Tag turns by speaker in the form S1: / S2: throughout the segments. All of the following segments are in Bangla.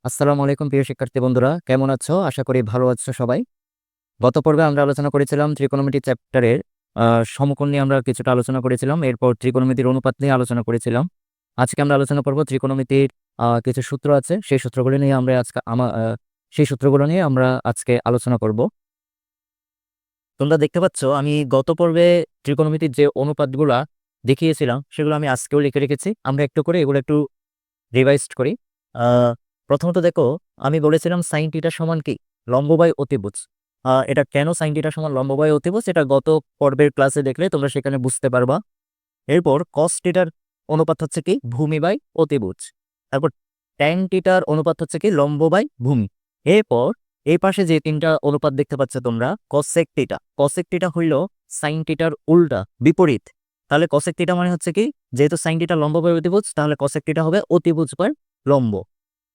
S1: আসসালামু আলাইকুম প্রিয় শিক্ষার্থী বন্ধুরা, কেমন আছো? আশা করি ভালো আছো সবাই। গত পর্বে আমরা আলোচনা করেছিলাম ত্রিকোণমিতি চ্যাপ্টারের সমকোণ নিয়ে আমরা কিছুটা আলোচনা করেছিলাম। এরপর ত্রিকোণমিতির অনুপাত নিয়ে আলোচনা করেছিলাম। আজকে আমরা আলোচনা করব ত্রিকোণমিতির কিছু সূত্র আছে। সেই সূত্রগুলো নিয়ে আমরা আজকে আলোচনা করব। তোমরা দেখতে পাচ্ছ আমি গত পর্বে ত্রিকোণমিতির যে অনুপাতগুলা দেখিয়েছিলাম সেগুলো আমি আজকেও লিখে রেখেছি। আমরা একটু করে এগুলো একটু রিভাইজড করি। আহ, প্রথমত দেখো, আমি বলেছিলাম সাইন থিটা সমান কি লম্ব বাই অতিভুজ। এটা কেন সাইন থিটা সমান লম্ব বাই অতিভুজ এটা গত পর্বের ক্লাসে দেখলে তোমরা সেখানে বুঝতে পারবা। এরপর কস থিটার অনুপাত হচ্ছে কি ভূমি বাই অতিভুজ। তারপর ট্যান থিটার অনুপাত হচ্ছে কি লম্ব বাই ভূমি। এরপর এই পাশে যে তিনটা অনুপাত দেখতে পাচ্ছ তোমরা, কসেক থিটা হইল সাইন থিটার উল্টা বিপরীত। তাহলে কসেক থিটা মানে হচ্ছে কি, যেহেতু সাইন থিটা লম্ব বাই অতিভুজ তাহলে কসেক থিটা হবে অতিভুজ বাই লম্ব।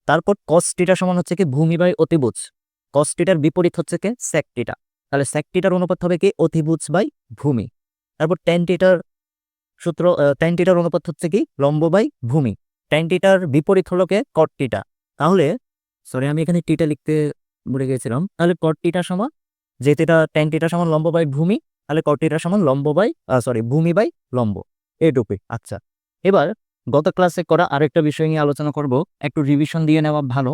S1: তারপর কস থিটা সমান হচ্ছে কি ভূমি বাই অতিভুজ। কস থিটার বিপরীত হচ্ছে কি সেক থিটা। তাহলে সেক থিটার অনুপাত হবে কি অতিভুজ বাই ভূমি। তারপর ট্যান থিটার সূত্র, ট্যান থিটার অনুপাত হচ্ছে কি লম্ব বাই ভূমি। ট্যান থিটার বিপরীত হলো কে কট থিটা। তাহলে সরি, আমি এখানে টিটা লিখতে ভুলে গেছিলাম। তাহলে কট থিটা সমান, যেহেতু এটা ট্যান থিটা সমান লম্ব বাই ভূমি, তাহলে কট থিটা সমান ভূমি বাই লম্ব। এটুকুই। আচ্ছা, এবার গত ক্লাসে করা আরেকটা বিষয় নিয়ে আলোচনা করব, একটু রিভিশন দিয়ে নেওয়া ভালো।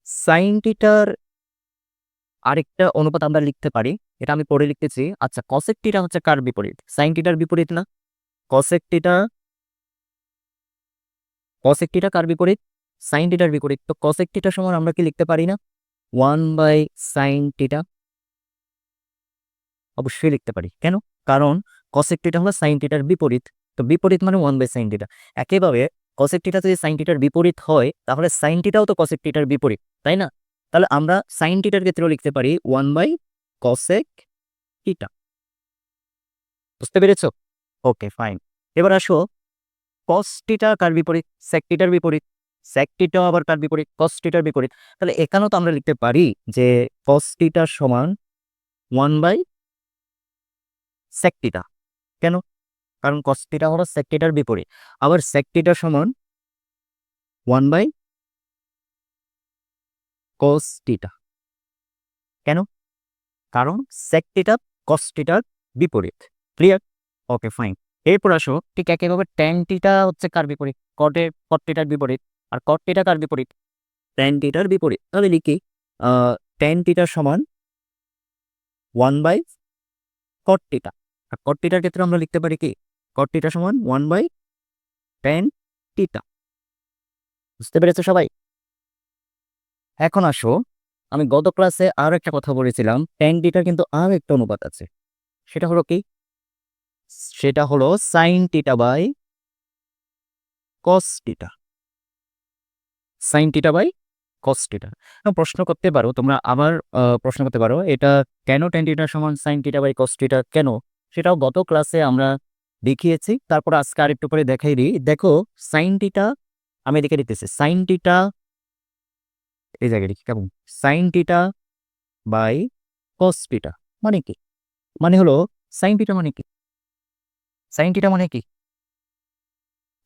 S1: সাইন থিটার আরেকটা অনুপাত আমরা লিখতে পারি, এটা আমি পরে লিখতেছি। আচ্ছা, কসেক থিটা হচ্ছে কার বিপরীত? সাইন থিটার বিপরীত না? কসেক থিটা কসেক থিটা কার বিপরীত? সাইন থিটার বিপরীত। তো কসেক থিটা সমান আমরা কি লিখতে পারি না 1/sin θ? অবশ্যই লিখতে পারি। কেন? কারণ কসেক থিটা হলো সাইন থিটার বিপরীত। তো বিপরীত মানে 1/sin θ। একইভাবে কসেক থিটা যদি সাইন থিটার বিপরীত হয় তাহলে সাইন থিটাও তো কসেক থিটার বিপরীত, তাই না? তাহলে আমরা সাইন থিটার ক্ষেত্রেও লিখতে পারি 1/cosec θ। বুঝতে পেরেছো? ওকে, ফাইন। এবার আসো, কস থিটা কার বিপরীত? সেক থিটার বিপরীত। সেক থিটাও আবার কার বিপরীত? কস থিটার বিপরীত। তাহলে এখানেও তো আমরা লিখতে পারি যে কস থিটা সমান 1/sec θ। কেন? কারণ কস থিটা হলো সেক থিটার বিপরীত। আবার সেক থিটা সমান 1/cos θ। কেন? কারণ সেক থিটা কস থিটার বিপরীত। ক্লিয়ার? ওকে, ফাইন। এরপর আসো, ঠিক একইভাবে ট্যান থিটা হচ্ছে কার বিপরীত? কট থিটার বিপরীত। আর কট থিটা কার বিপরীত? ট্যান থিটার বিপরীত। তাহলে লিখি ট্যান থিটা সমান 1/cot θ। আর কট থিটার ক্ষেত্রে আমরা লিখতে পারি কি কট থিটা সমান 1/tan θ। বুঝতে পেরেছো সবাই? এখন আসো, আমি গত ক্লাসে আরো একটা কথা বলেছিলাম, ট্যান থিটার কিন্তু আরো একটা অনুপাত আছে। সেটা হলো কি? সেটা হলো sine theta by cos theta. Sine theta by cos theta. প্রশ্ন করতে পারো তোমরা, আবার প্রশ্ন করতে পারো এটা কেন ট্যান থিটা সমান sine theta by cos theta কেন? সেটাও গত ক্লাসে আমরা দেখিয়েছি। তারপর আজকে আরেকটু করে দেখাই দিই। দেখো, সাইন থিটা আমি দেখে দিতেছি। সাইন থিটা এই জায়গায় লিখি কেমন? Sine theta by cos theta মানে কি? মানে হলো সাইন থিটা মানে কি? সাইন থিটা মানে কি?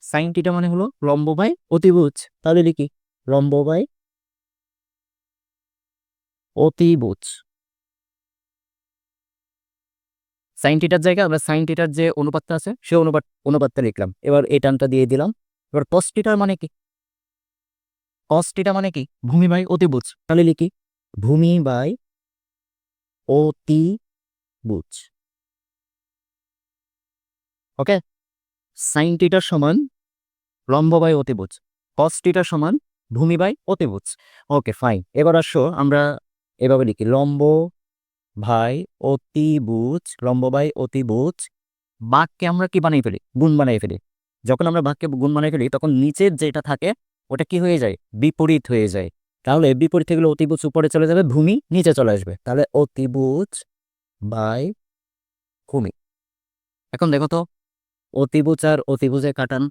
S1: সাইন থিটা মানে হলো লম্ব বাই অতিভুজ। তাহলে লিখি লম্ব বাই অতিভুজ। সাইন থিটার জায়গায় আমরা সাইন থিটার যে অনুপাতটা আছে সে অনুপাতটা লিখলাম। এবার এই টানটা দিয়ে দিলাম। এবার কস থিটার মানে কি? কস থিটা মানে কি? ভূমি বাই অতিভুজ। তাহলে লিখি ভূমি বাই অতিভুজ। ওকে, সাইন থিটার সমান লম্ব বাই অতিভুজ, কস থিটার সমান ভূমি বাই অতিভুজ। ওকে, ফাইন। এবার আসো আমরা এভাবে লিখি লম্ব বাই অতিভুজ। বাঘকে আমরা কি বানিয়ে ফেলি? গুণ বানিয়ে ফেলি। যখন আমরা বাঘকে গুণ বানিয়ে ফেলি তখন নিচের যেটা থাকে ওটা কি হয়ে যায়? বিপরীত হয়ে যায়। তাহলে বিপরীত থেকে অতিভুজ উপরে চলে যাবে, ভূমি নিচে চলে আসবে। তাহলে অতিভুজ বাই ভূমি। এখন দেখো তো, অতিভুজ আর অতিভুজে কাটান,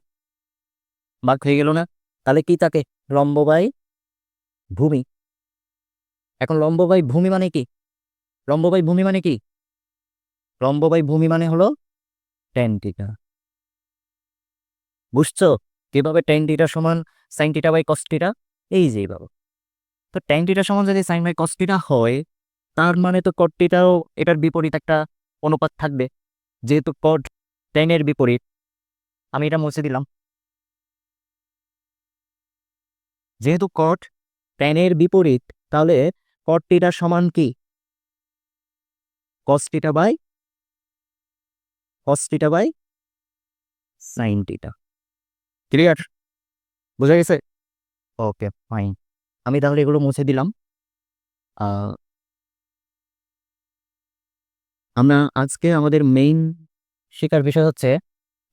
S1: বাঘ হয়ে গেল না? তাহলে কি থাকে? লম্ব বাই ভূমি। এখন লম্ব বাই ভূমি মানে কি? লম্ব বাই ভূমি মানে কি? লম্ব বাই ভূমি মানে হলো ট্যান থিটা। বুঝছো কিভাবে ট্যান থিটা সমান sine theta by cos theta, এই যে এইভাবে। তো ট্যান থিটা সমান যদি সাইন বাই কস থিটা হয়, তার মানে তো কট থিটাও এটার বিপরীত একটা অনুপাত থাকবে। যেহেতু কট ট্যানের বিপরীত, আমি এটা মুছে দিলাম। যেহেতু কট ট্যানের বিপরীত, তাহলে কট থিটা সমান কি? Cos theta by sine theta. Clear? বোঝা গেছে? Okay, fine. আমি তাহলে এগুলো মুছে দিলাম। আমরা আজকে আমাদের মেইন শেখার বিষয় হচ্ছে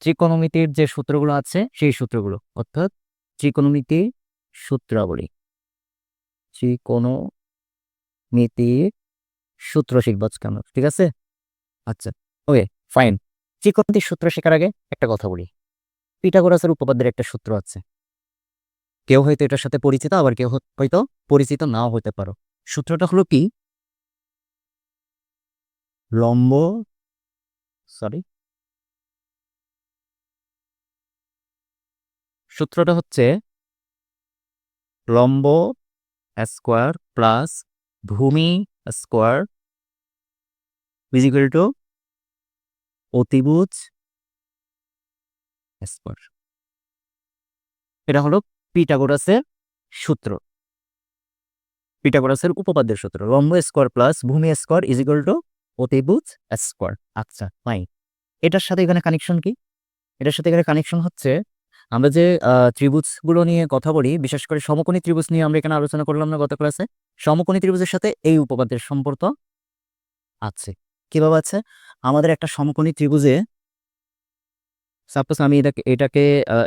S1: ত্রিকোণমিতির যে সূত্রগুলো আছে সেই সূত্রগুলো, অর্থাৎ ত্রিকোণমিতির সূত্রাবলী, ত্রিকোণমিতির সূত্র শিখব আজকে আমরা, ঠিক আছে? আচ্ছা, ওকে, ফাইন। ত্রিকোণমিতির সূত্র শেখার আগে একটা কথা বলি। পিথাগোরাসের উপপাদ্যের একটা সূত্র আছে, কেউ হয়তো এটার সাথে পরিচিত, আবার কেউ হয়তো পরিচিত নাও হতে পারো। সূত্রটা হলো কি? লম্ব সরি সূত্রটা হচ্ছে লম্ব স্কোয়ার প্লাস ভূমি স্কোয়ার ইজ ইকুয়াল টু অতিভুজ স্কোয়ার। এটা হলো পিথাগোরাসের সূত্র, পিথাগোরাসের উপপাদ্যের সূত্র। লম্ব স্কোয়ার প্লাস ভূমি স্কোয়ার ইজ ইকুয়াল টু অতিভুজ স্কোয়ার। আচ্ছা, ফাইন। এটার সাথে এখানে কানেকশন কি? এটার সাথে এখানে কানেকশন হচ্ছে, আমরা যে ত্রিভুজগুলো নিয়ে কথা বলি, বিশেষ করে সমকোণী ত্রিভুজ নিয়ে আমরা এখানে আলোচনা করলাম না গত ক্লাসে? সমকোণী ত্রিভুজের সাথে এই উপপাদ্যের সম্পর্ক আছে। কিভাবে আছে? আমাদের একটা সমকোণী ত্রিভুজে, সাপোজ আমি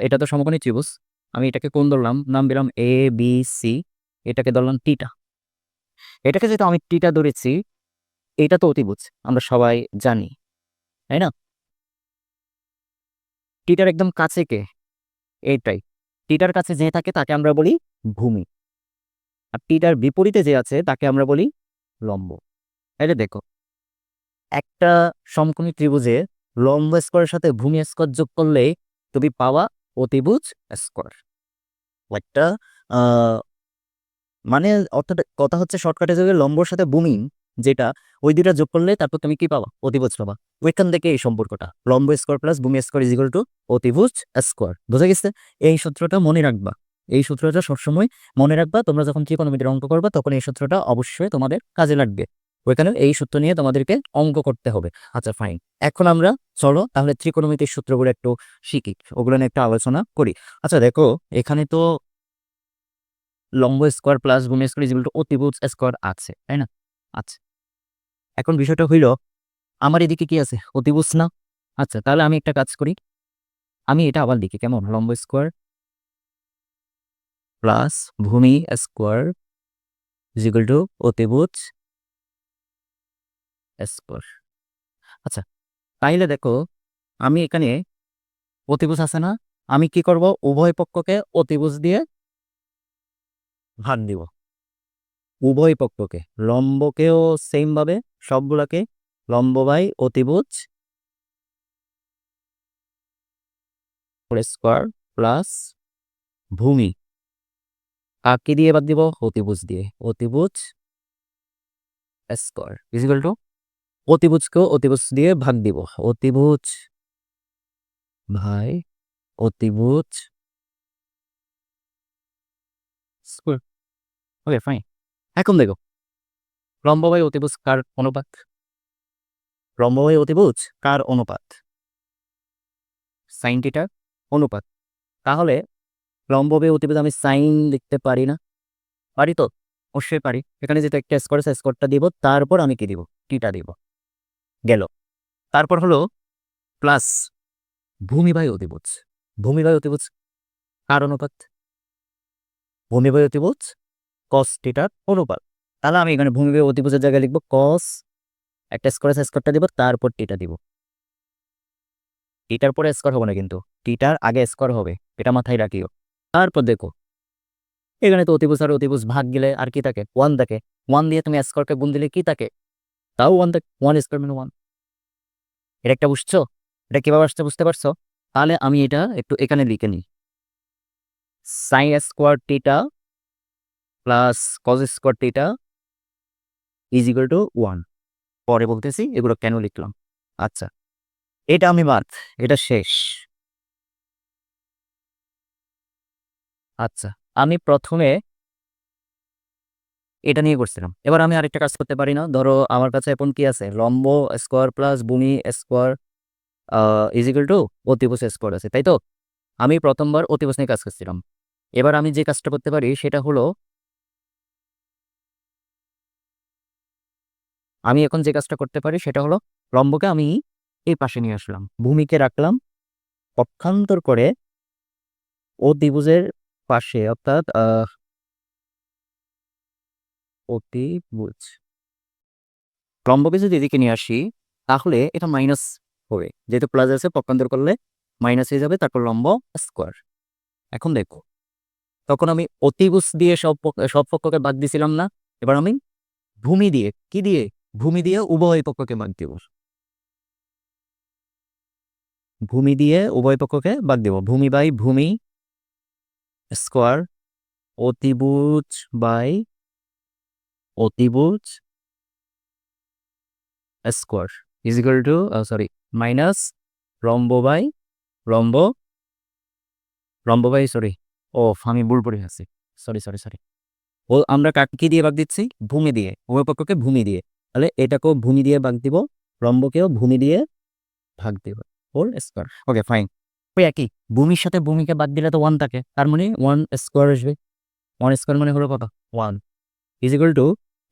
S1: এটা তো সমকোণী ত্রিভুজ, আমি এটাকে কোণ ধরলাম, নাম দিলাম এ বি সি, এটাকে ধরলাম টিটা। এটাকে যেহেতু আমি টিটা ধরেছি, এটা তো অতিভুজ, আমরা সবাই জানি, তাই না? টিটার একদম কাছে কে? এইটাই। টিটার কাছে যে থাকে তাকে আমরা বলি ভূমি, আর টিটার বিপরীতে যে আছে তাকে আমরা বলি লম্ব। তাহলে দেখো, একটা সমকোণী ত্রিভুজে লম্ব স্কোয়ারের সাথে ভূমি স্কোয়ার যোগ করলে তুমি পাওয়া অতিভুজ স্কোয়ার। একটা মানে অর্থাৎ কথা হচ্ছে শর্টকাটে যাবে, লম্বর সাথে ভূমি যেটা, ওই দুটা যোগ করলে তারপর তুমি কি পাবা? অতিভুজ পাবা। ওইখান থেকে এই সম্পর্কটা, লম্ব স্কোয়ার প্লাস ভূমি স্কোয়ার ইজ ইকুয়াল টু অতিভুজ স্কোয়ার। বোঝা গেছে? এই সূত্রটা মনে রাখবা, এই সূত্রটা সবসময় মনে রাখবা। তোমরা যখন ত্রিকোণমিতির অঙ্ক করবা তখন এই সূত্রটা অবশ্যই তোমাদের কাজে লাগবে। ওইখানে এই সূত্র নিয়ে তোমাদেরকে অঙ্ক করতে হবে। আচ্ছা, ফাইন। এখন আমরা চলো তাহলে ত্রিকোণমিতির সূত্রগুলো একটু শিখি, ওগুলো নিয়ে একটু আলোচনা করি। আচ্ছা দেখো, এখানে তো লম্ব স্কোয়ার প্লাস ভূমি স্কোয়ার ইজ ইকুয়াল টু অতিভুজ স্কোয়ার আছে, তাই না? আচ্ছা, এখন বিষয়টা হইল, আমার এদিকে কি আছে? অতিভুজ না? আচ্ছা, তাহলে আমি একটা কাজ করি, আমি এটা আবার লিখি কেমন? লম্ব স্কোয়ার প্লাস ভূমি স্কোয়ার ইজ ইকুয়াল টু অতিভুজ স্কোয়ার। আচ্ছা, তাইলে দেখো, আমি এখানে অতিভুজ আছে না, আমি কি করব? উভয় পক্ষকে অতিভুজ দিয়ে ভাগ দিব। উভয় পক্ষকে, লম্বকেও সেম ভাবে সবগুলাকে লম্ব বাই অতিভুজ স্কোয়ার প্লাস ভূমি, কাকে দিয়ে বাদ দিব? অতিভুজ দিয়ে, অতিভুজ স্কোয়ার ইজ ইকুয়াল টু অতিভুজকেও অতিভুজ দিয়ে ভাগ দিব, অতিভুজ ভাই অতিভুজ স্কোয়ার। ওকে, ফাইন। এখন দেখো, লম্ব বাই অতিভুজ কার অনুপাত? লম্ব বাই অতিভুজ কার অনুপাত? সাইন থিটার অনুপাত। তাহলে লম্ব বাই অতিভুজ আমি সাইন লিখতে পারি না? পারি তো, অবশ্যই পারি। এখানে যেহেতু একটা স্কোয়ার আছে, স্কোয়ারটা দিব, তারপর আমি কি দিব? টিটা দিব। গেল। তারপর হলো প্লাস ভূমি বাই অতিভুজ। ভূমি বাই অতিভুজ কার অনুপাত? ভূমি বাই অতিভুজ কস থিটার অনুপাত। তাহলে আমি এখানে ভূমি বাই অতিভুজের জায়গায় লিখবো কস, একটা স্কোয়ার আছে, স্কোয়ারটা দিব, তারপর টিটা দিব। টিটার পরে স্কোয়ার হবে না কিন্তু, টিটার আগে স্কোয়ার হবে, এটা মাথায় রাখিও। তারপর দেখো, এখানে তো অতিভুজ আর অতিভুজ ভাগ গেলে আর কি থাকে? ওয়ান থাকে। ওয়ান দিয়ে তুমি স্কোয়ারকে গুণ দিলে কি থাকে? তাও ওয়ান থাকে। ওয়ান স্কোয়ার মানে ওয়ান। এটা একটা বুঝছো? এটা কিভাবে আসছে বুঝতে পারছো? তাহলে আমি এটা একটু এখানে লিখে নিই। Sign square theta plus cos square theta is equal to 1। পরে বলতেছি এগুলো কেন লিখলাম। আচ্ছা, এটা আমি বাদ, এটা শেষ। আচ্ছা, আমি প্রথমে এটা নিয়ে করছিলাম। এবার আমি আরেকটা কাজ করতে পারি না? ধরো আমার কাছে এখন কি আছে, লম্ব স্কোয়ার প্লাস ভূমি স্কোয়ার ইজ ইকুয়াল টু অতিভুজ স্কোয়ার আছে, তাই তো? আমি প্রথমবার অতিভুজ নিয়ে কাজ করছিলাম। এবার আমি যে কাজটা করতে পারি সেটা হলো, আমি এখন যে কাজটা করতে পারি সেটা হলো লম্বকে আমি এই পাশে নিয়ে আসলাম, ভূমিকে রাখলাম পক্ষান্তর করে অতিভুজের পাশে, অর্থাৎ অতিভুজ। লম্বকে যদি এদিকে নিয়ে আসি তাহলে এটা মাইনাস হবে, যেহেতু প্লাস আছে পক্ষান্তর করলে মাইনাস হয়ে যাবে, তারপর লম্ব স্কোয়ার। এখন দেখো, তখন আমি অতিভুজ দিয়ে সব পক্ষকে ভাগ দিছিলাম না? এবার আমি ভূমি দিয়ে, কি দিয়ে, ভূমি দিয়ে উভয় পক্ষকে ভাগ দিব। ভূমি দিয়ে উভয় পক্ষকে ভাগ দিব, ভূমি বাই ভূমি স্কোয়ার, অতিভুজ বাই অতিভুজ square is equal two sorry minus লম্ব বাই লম্ব, লম্ব বাই সরি, ও আমি ভুল পড়ে আছি, সরি সরি সরি। ও আমরা কি দিয়ে ভাগ দিচ্ছি? ভূমি দিয়ে, উভয় পক্ষকে ভূমি দিয়ে। তাহলে এটাকেও ভূমি দিয়ে ভাগ দিব, লম্বকেও ভূমি দিয়ে ভাগ দিব, হোল স্কোয়ার। Okay fine. ওই একই, ভূমির সাথে ভূমিকে বাদ দিলে তো 1 থাকে, তার মানে 1 স্কোয়ার আসবে। 1 স্কোয়ার মানে হলো কত? 1 ইজ ইকুয়াল টু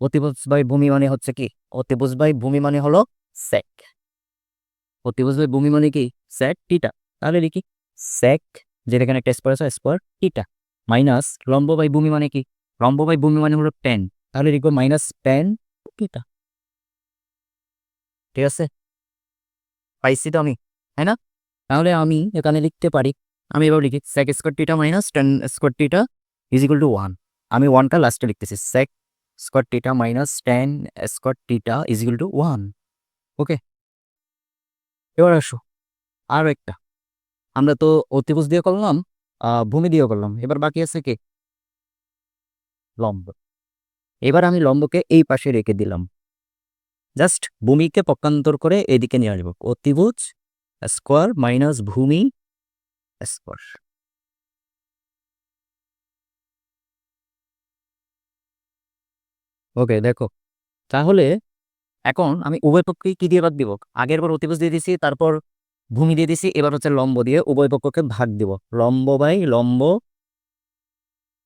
S1: অতিভুজ বাই ভূমি মানে হচ্ছে কি? অতিভুজ বাই ভূমি মানে হলো সেক। অতিভুজ বাই ভূমি মানে কি? সেক টিটা। তাহলে লিখি সেক, যেটা এখানে একটা স্কোয়ার আছে, স্কোয়ার টিটা, মাইনাস লম্ব বাই ভূমি মানে কি? লম্ব বাই ভূমি মানে হলো 10, তাহলে লিখবো মাইনাস 10 টিটা। ঠিক আছে, পাইছি তো আমি, তাই না? তাহলে আমি এখানে লিখতে পারি, আমি এবার লিখি sec square theta minus 10 square theta is equal to 1। আমি 1টা লাস্টে লিখতেছি, sec square theta minus 10 square theta is equal to 1। Okay, এবার আসো আরও একটা। আমরা তো অতিভুজ দিয়ে করলাম, ভূমি দিয়েও করলাম, এবার বাকি আছে কি? লম্ব। এবার আমি লম্বকে এই পাশে রেখে দিলাম, জাস্ট ভূমিকে পক্ষান্তর করে এদিকে নিয়ে আসবো, অতিভুজ স্কোয়ার মাইনাস ভূমি স্কোয়ার। ওকে দেখো, তাহলে এখন আমি উভয় পক্ষকে কি দিয়ে ভাগ দিব? আগের বার অতিভুজ দিয়ে দিছি, তারপর ভূমি দিয়ে দিছি, এবার হচ্ছে লম্ব দিয়ে উভয় পক্ষকে ভাগ দিব। লম্ব বাই লম্ব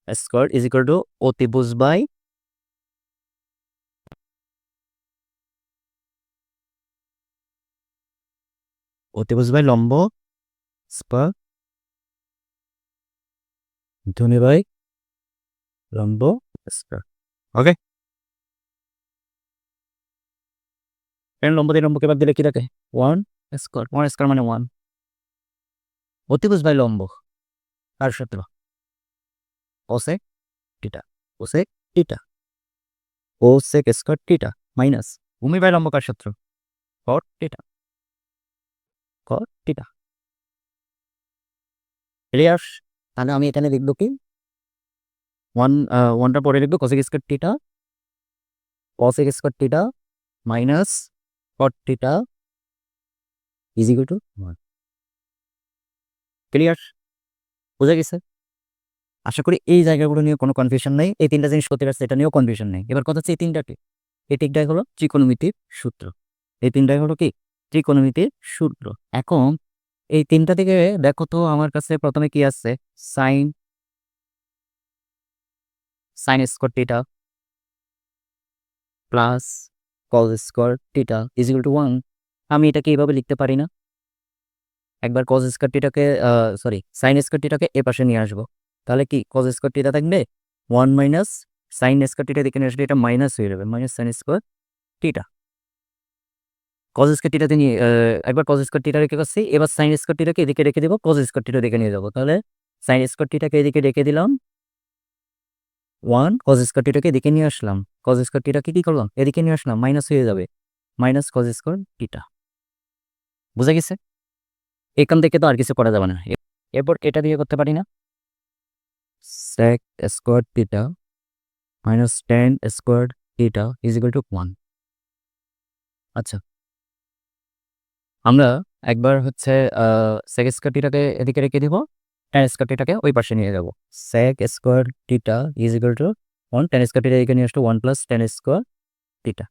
S1: স্কোয়ার ইজ ইকুয়াল টু অতিভুজ বাই লম্ব স্কোয়ার, ভূমি বাই লম্ব স্কোয়ার। ওকে, লম্ব দিয়ে লম্বকে ভাগ দিলে কি থাকে? 1 স্কোয়ার, 1 স্কোয়ার মানে 1। অতিভুজ বাই লম্ব আর সূত্র কোসেক টিটা, কোসেক টিটা, কোসেক স্কোয়ার টিটা মাইনাস ভূমি বাই লম্ব কার সূত্র? কট টিটা, কট টিটা। ক্লিয়ার? তাহলে আমি এখানে লিখবো কি, 1টা পরে লিখবো cosec square theta, cosec square theta minus cot theta is equal to 1। Clear? বুঝা গেছে? আশা করি এই জায়গাগুলো নিয়ে কোনো কনফিউশন নেই। এই 3টা জিনিস করতে পারছে, এটা নিয়েও কনফিউশন নেই। এবার কথা হচ্ছে এই 3টাকে, এই 3টাই হলো ত্রিকোণমিতির সূত্র। এই 3টাই হলো কি? ত্রিকোণমিতির সূত্র। এখন এই 3টা থেকে দেখো তো আমার কাছে প্রথমে কি আছে? Sine, sine square theta plus cos square theta is equal to 1। আমি এটাকে এইভাবে লিখতে পারি না? একবার কজ স্কোয়ার টিটাকে, সরি সাইন স্কোয়ার টিটাকে এ পাশে নিয়ে আসবো, তাহলে কি কজ স্কোয়ার টিটা থাকবে 1 মাইনাস সাইন স্কোয়ার টিটা দিকে নিয়ে আসলে এটা মাইনাস হয়ে যাবে, minus sine square theta. Cos square টিটাতে নিয়ে একবার কজ স্কোয়ার টিটা রেখে করছি, এবার সাইন স্কোয়ার টিটাকে এদিকে রেখে দেবো, কজ স্কোয়ার টিটা দিকে নিয়ে যাবো। তাহলে সাইন স্কোয়ার টিটাকে এদিকে রেখে দিলাম 1, কজ স্কোয়ার টিটাকে এদিকে নিয়ে আসলাম, কজ স্কোয়ার টিটাকে কি করলাম? এদিকে নিয়ে আসলাম, মাইনাস হয়ে যাবে, মাইনাস কজ স্কোয়ার টিটা। বুঝা গেছে? এখান থেকে তো আর কিছু করা যাবে না। এরপর এটা দিয়ে করতে পারি না? sec square theta minus tan square theta is equal to 1। আচ্ছা, আমরা একবার হচ্ছে sec স্কোয়ার থিটাকে এদিকে রেখে দিব, tan স্কোয়ার থিটাকে ওই পাশে নিয়ে যাব। sec square theta is equal to 1, tan square theta এদিকে নিয়ে আসতো 1 প্লাস tan স্কোয়ার থিটা।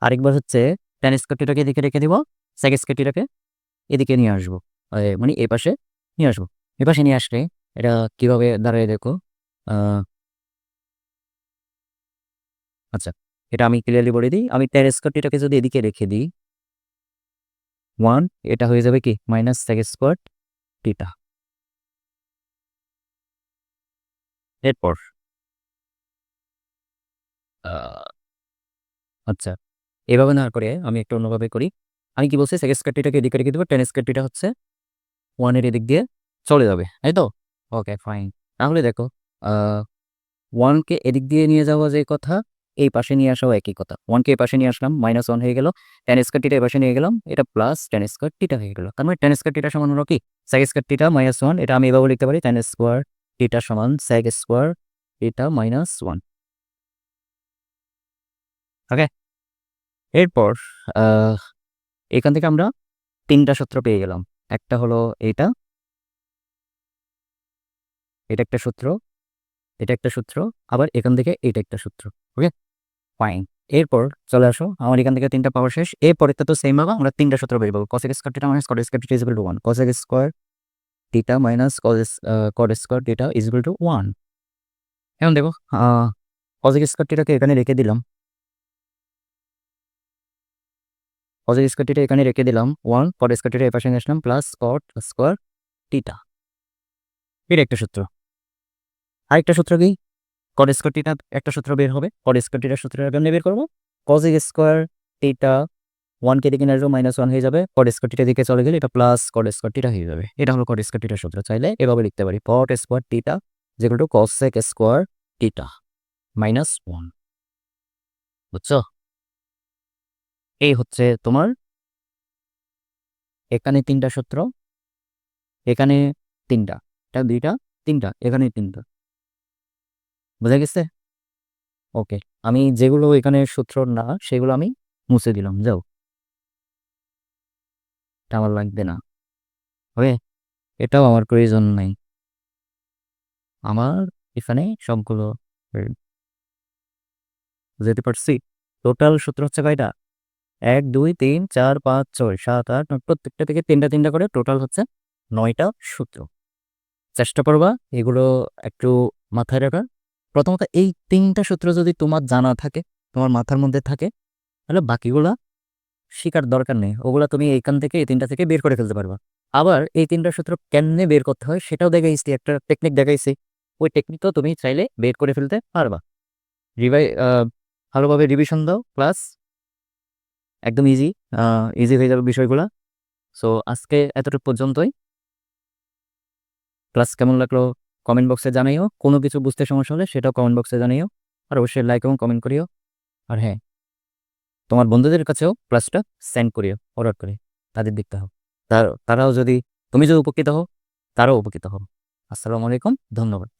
S1: আরেকবার হচ্ছে tan স্কোয়ার থিটাকে এদিকে রেখে দিব, sec স্কোয়ার থিটাকে এদিকে নিয়ে আসবো, মানে এই পাশে নিয়ে আসবো। এই পাশে নিয়ে আসলে এটা কিভাবে দাঁড়ায় দেখো। আচ্ছা, এটা আমি ক্লিয়ারলি বলে দিই। আমি tan স্কোয়ার থিটাকে যদি এদিকে রেখে দিই 1, এটা হয়ে যাবে কি মাইনাস sec স্কোয়ার থিটা। এরপর আহ, আচ্ছা, এভাবে না করে আমি একটু অন্যভাবে করি। আমি কি বলছি, sec স্কোয়ার থিটাকে এদিকে রেখে দেবো, tan স্কোয়ার থিটা হচ্ছে 1 এর এদিক দিয়ে চলে যাবে, তাই তো? Okay fine. তাহলে দেখো 1 কে এদিক দিয়ে নিয়ে যাওয়া যে কথা, এই পাশে নিয়ে আসাও একই কথা। 1 কে এই পাশে নিয়ে আসলাম, -1 হয়ে গেল। tan স্কয়ার থিটা এই পাশে নিয়ে গেলাম, এটা প্লাস tan স্কয়ার থিটা হয়ে গেল। তার মানে tan স্কয়ার থিটা সমান হলো কি sec স্কয়ার থিটা -1। এটা আমি এভাবে লিখতে পারি, tan স্কয়ার থিটা সমান sec স্কয়ার থিটা -1। ওকে, এরপর আহ, এখান থেকে আমরা 3টা সূত্র পেয়ে গেলাম। একটা হলো এটা, এটা একটা সূত্র, এটা একটা সূত্র, আবার এখান থেকে এটা একটা সূত্র। Okay fine. এরপর চলে আসো, আমার এখান থেকে 3টা পাওয়া শেষ। এরপরেরটা তো সেম হবে, আমরা 3টা সূত্র বের পাবো। cosec square theta minus cot square theta is equal to 1, cosec square theta minus cot square theta is equal to 1। এখন দেখো cosec স্কয়ার থিটাকে এখানে রেখে দিলাম, cosec স্কয়ার থিটা এখানে রেখে দিলাম 1, cot স্কয়ার থিটা এই পাশে নিয়ে আসলাম প্লাস cot স্কয়ার থিটা। এটা একটা সূত্র। আরেকটা সূত্র কি, cot স্কয়ার থিটা একটা সূত্র বের হবে। cot স্কয়ার থিটার সূত্রটা কেমনে বের করবো, cosec স্কয়ার থিটা 1 কে দিকে নিয়ে আসবো, -1 হয়ে যাবে। cot স্কয়ার থিটা দিকে চলে গেলে এটা প্লাস cot স্কয়ার থিটা হয়ে যাবে। এটা হলো cot স্কয়ার থিটার সূত্র। চাইলে এভাবে লিখতে পারি, cot স্কয়ার থিটা যেগুলো cosec স্কয়ার থিটা -1। বুঝছো? এই হচ্ছে তোমার এখানে 3টা সূত্র, এখানে 3টা, এটা 2টা, 3টা, এখানে 3টা। বুঝা গেছে? ওকে, আমি যেগুলো এখানে সূত্র না সেগুলো আমি মুছে দিলাম, যাও, এটা আমার লাগবে না। ওকে, এটাও আমার প্রয়োজন নাই। আমার এখানে সবগুলো বুঝাতে পারছি। টোটাল সূত্র হচ্ছে কয়টা, 1 2 3 4 5 6 7 8 9, প্রত্যেকটা থেকে 3টা 3টা করে টোটাল হচ্ছে 9টা সূত্র। চেষ্টা করবা এগুলো একটু মাথায় রাখার। প্রথমত এই 3টা সূত্র যদি তোমার জানা থাকে, তোমার মাথার মধ্যে থাকে, তাহলে বাকিগুলা শিকার দরকার নেই। ওগুলা তুমি এইখান থেকে এই 3টা থেকে বের করে ফেলতে পারবা। আবার এই 3টা সূত্র কেমনে বের করতে হয় সেটাও দেখাইছি, একটা টেকনিক দেখাইছি। ওই টেকনিকও তুমি চাইলে বের করে ফেলতে পারবা। ভালোভাবে রিভিশন দাও, প্লাস একদম ইজি ইজি হয়ে যাবে বিষয়গুলো। সো আজকে এতটুকু পর্যন্তই। ক্লাস কেমন লাগলো কমেন্ট বক্সে জানাইও। কোনো কিছু বুঝতে সমস্যা হলে সেটাও কমেন্ট বক্সে জানাইও। আর অবশ্যই লাইক এবং কমেন্ট করিও। আর হ্যাঁ, তোমার বন্ধুদের কাছেও ক্লাসটা সেন্ড করিও, ফরওয়ার্ড করে, তাদের দেখতে হবে। তারাও যদি, তুমি যদি উপকৃত হও, তারাও উপকৃত হও। আসসালামু আলাইকুম, ধন্যবাদ।